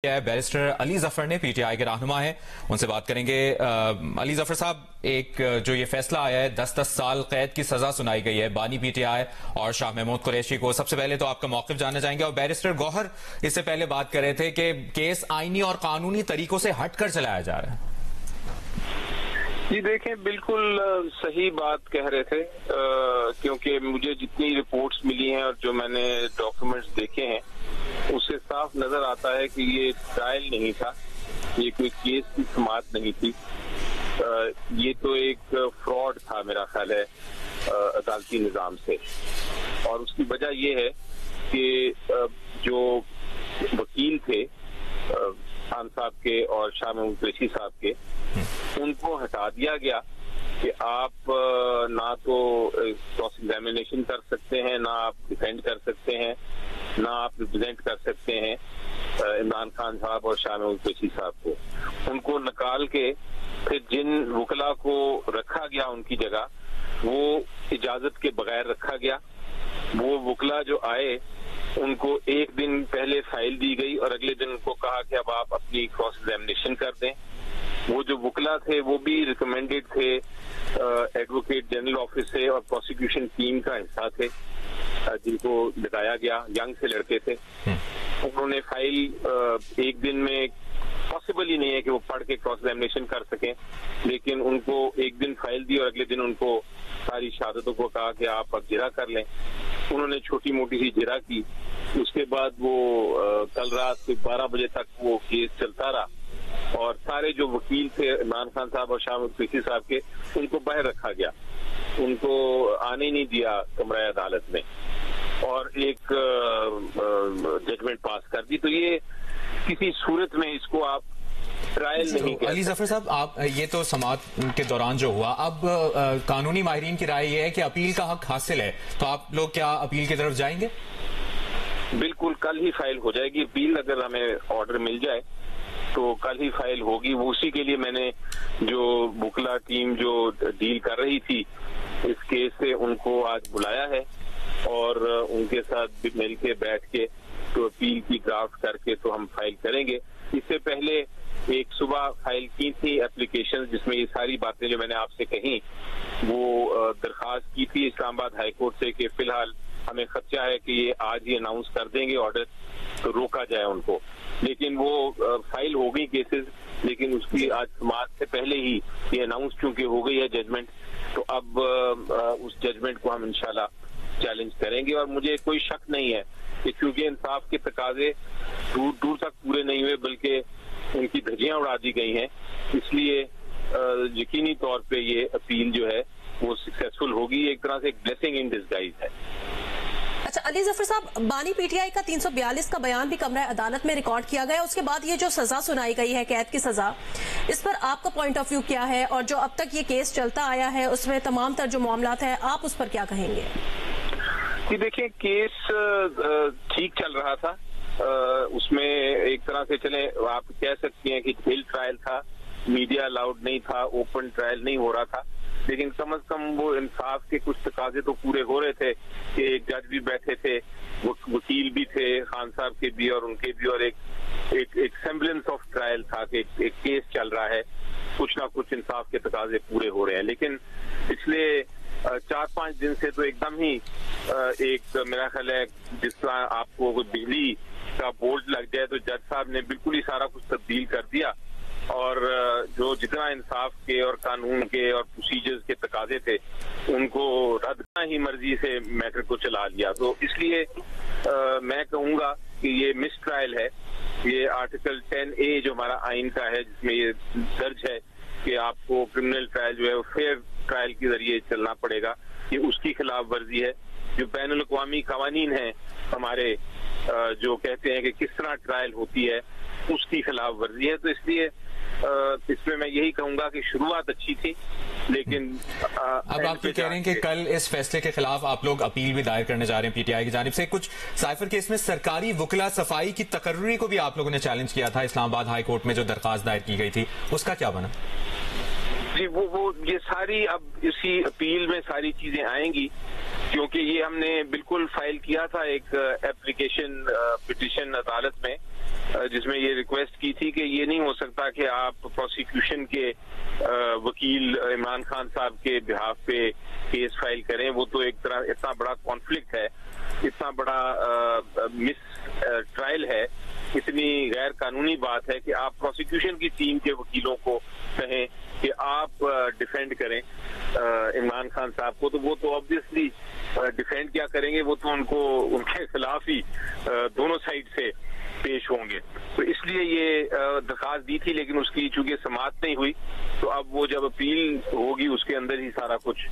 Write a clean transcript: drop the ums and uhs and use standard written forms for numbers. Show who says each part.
Speaker 1: Barrister Ali Zafar ने PTI के रहनुमा हैं, उनसे बात करेंगे। अली जफर साहब, एक जो ये फैसला आया है 10-10 साल कैद की सजा सुनाई गई है बानी पीटीआई और शाह महमूद कुरैशी को, सबसे पहले तो आपका मौक़िफ़ जानना चाहेंगे। और बैरिस्टर गौहर इससे पहले बात कर रहे थे कि केस आईनी और कानूनी तरीकों से हटकर चलाया जा रहा है।
Speaker 2: जी देखें, बिल्कुल सही बात कह रहे थे, क्योंकि मुझे जितनी रिपोर्ट्स मिली हैं और जो मैंने डॉक्यूमेंट्स देखे हैं उससे साफ नजर आता है कि ये ट्रायल नहीं था, ये कोई केस की समाअत नहीं थी, ये तो एक फ्रॉड था मेरा ख्याल है अदालती निजाम से। और उसकी वजह ये है कि जो वकील थे खान साहब के और शाह महमूद कुरैशी साहब के, उनको हटा दिया गया कि आप ना तो क्रॉस एग्जामिनेशन कर सकते हैं, ना आप डिफेंड कर सकते हैं, ना आप रिप्रेजेंट कर सकते हैं इमरान खान साहब और शाह महमूद कुरैशी साहब को। उनको निकाल के फिर जिन वकला को रखा गया उनकी जगह, वो इजाजत के बगैर रखा गया। वो वकला जो आए उनको एक दिन पहले फाइल दी गई और अगले दिन उनको कहा कि अब आप अपनी क्रॉस एग्जामिनेशन कर दें। वो जो वकला थे वो भी रिकमेंडेड थे एडवोकेट जनरल ऑफिस से और प्रोसिक्यूशन टीम का हिस्सा थे, जिनको लगाया गया, यंग से लड़के थे। उन्होंने फाइल एक दिन में, पॉसिबल ही नहीं है कि वो पढ़ के क्रॉस एग्जामिनेशन कर सकें, लेकिन उनको एक दिन फाइल दी और अगले दिन उनको सारी शहादतों को कहा कि आप अब जिरा कर लें। उन्होंने छोटी मोटी सी जिरा की। उसके बाद वो कल रात 12 बजे तक वो केस चलता रहा और सारे जो वकील थे इमरान खान साहब और शाह महमूद कुरैशी साहब के, उनको बाहर रखा गया, उनको आने ही नहीं दिया कमरा अदालत में और एक जजमेंट पास कर दी। तो ये किसी सूरत में इसको आप ट्रायल नहीं कह।
Speaker 1: अली जफर साहब, आप ये तो समाअत के दौरान जो हुआ, अब कानूनी माहिरीन की राय ये है कि अपील का हक हासिल है, तो आप लोग क्या अपील की तरफ जाएंगे?
Speaker 2: बिल्कुल, कल ही फाइल हो जाएगी अपील। अगर हमें ऑर्डर मिल जाए तो कल ही फाइल होगी। वो उसी के लिए मैंने जो वकला टीम जो डील कर रही थी इस केस से, उनको आज बुलाया है और उनके साथ मिल के बैठ के तो अपील की ड्राफ्ट करके तो हम फाइल करेंगे। इससे पहले एक सुबह फाइल की थी एप्लीकेशन, जिसमें ये सारी बातें जो मैंने आपसे कही, वो दरखास्त की थी इस्लामाबाद हाई कोर्ट से कि फिलहाल हमें खदशा है कि ये आज ही अनाउंस कर देंगे ऑर्डर, तो रोका जाए उनको। लेकिन वो फाइल हो गई केसेस, लेकिन उसकी आज समाअत से पहले ही ये अनाउंस चूंकि हो गई है जजमेंट, तो अब उस जजमेंट को हम इंशाल्लाह चैलेंज करेंगे। और मुझे कोई शक नहीं है कि चूंकि इंसाफ के तकाजे दूर दूर तक पूरे नहीं हुए बल्कि उनकी धज्जियां उड़ा दी गई हैं, इसलिए यकीनी तौर पे ये अपील जो है वो सक्सेसफुल होगी। एक तरह से एक ब्लेसिंग इन डिस्गाइज है।
Speaker 3: अच्छा अली जफर साहब, बानी पीटीआई का 342 का बयान भी कमरा अदालत में रिकॉर्ड किया गया, उसके बाद ये जो सजा सुनाई गई है कैद की सजा, इस पर आपका पॉइंट ऑफ व्यू क्या है? और जो अब तक ये केस चलता आया है उसमें तमाम तर जो मामलात है, आप उस पर क्या कहेंगे?
Speaker 2: जी देखिए, केस ठीक चल रहा था, उसमें एक तरह से चले आप कह सकती हैं कि जेल ट्रायल था, मीडिया अलाउड नहीं था, ओपन ट्रायल नहीं हो रहा था, लेकिन कम से कम वो इंसाफ के कुछ तकाजे तो पूरे हो रहे थे कि एक जज भी बैठे थे, वकील भी थे खान साहब के भी और उनके भी, और एक सेम्बलेंस ऑफ ट्रायल था कि एक केस चल रहा है, कुछ ना कुछ इंसाफ के तकाजे पूरे हो रहे हैं। लेकिन पिछले 4-5 दिन से तो एकदम ही एक मेरा ख्याल है जिस तरह आपको कोई बिजली का बोल्ट लग जाए, तो जज साहब ने बिल्कुल ही सारा कुछ तब्दील कर दिया और जो जितना इंसाफ के और कानून के और प्रोसीजर्स के तकाजे थे उनको रद्द ही मर्जी से मैटर को चला लिया। तो इसलिए मैं कहूंगा कि ये मिस ट्रायल है। ये आर्टिकल 10A जो हमारा आइन का है, जिसमें ये दर्ज है कि आपको क्रिमिनल ट्रायल जो है वो फेयर ट्रायल के जरिए चलना पड़ेगा, ये उसकी खिलाफ वर्जी है। जो बैनुल अक़वामी कवानीन है हमारे, जो कहते हैं कि किस तरह ट्रायल होती है, उसकी खिलाफ वर्जी है। तो इसलिए इसमें मैं यही कहूंगा कि शुरुआत अच्छी थी, लेकिन
Speaker 1: अब आप ये कह रहे हैं कि कल इस फैसले के खिलाफ आप लोग अपील भी दायर करने जा रहे हैं पीटीआई की जानिब से। कुछ साइफर केस में सरकारी वकला सफाई की तकर्री को भी आप लोगों ने चैलेंज किया था इस्लामाबाद हाई कोर्ट में, जो दरखास्त दायर की गई थी, उसका क्या बना?
Speaker 2: जी वो ये सारी अब इसी अपील में सारी चीजें आएंगी, क्योंकि ये हमने बिल्कुल फाइल किया था एक एप्लीकेशन पिटीशन अदालत में जिसमें ये रिक्वेस्ट की थी कि ये नहीं हो सकता कि आप प्रोसिक्यूशन के वकील इमरान खान साहब के बिहाफ पे केस फाइल करें। वो तो एक तरह इतना बड़ा कॉन्फ्लिक्ट है, इतना बड़ा मिस ट्रायल है, इतनी गैर कानूनी बात है कि आप प्रोसिक्यूशन की टीम के वकीलों को कहें कि आप डिफेंड करें इमरान खान साहब को, तो वो तो ऑब्वियसली डिफेंड क्या करेंगे, वो तो उनको उनके खिलाफ ही दोनों साइड से पेश होंगे। तो इसलिए ये दरखास्त दी थी, लेकिन उसकी चूंकि समाअत नहीं हुई, तो अब वो जब अपील होगी उसके अंदर ही सारा कुछ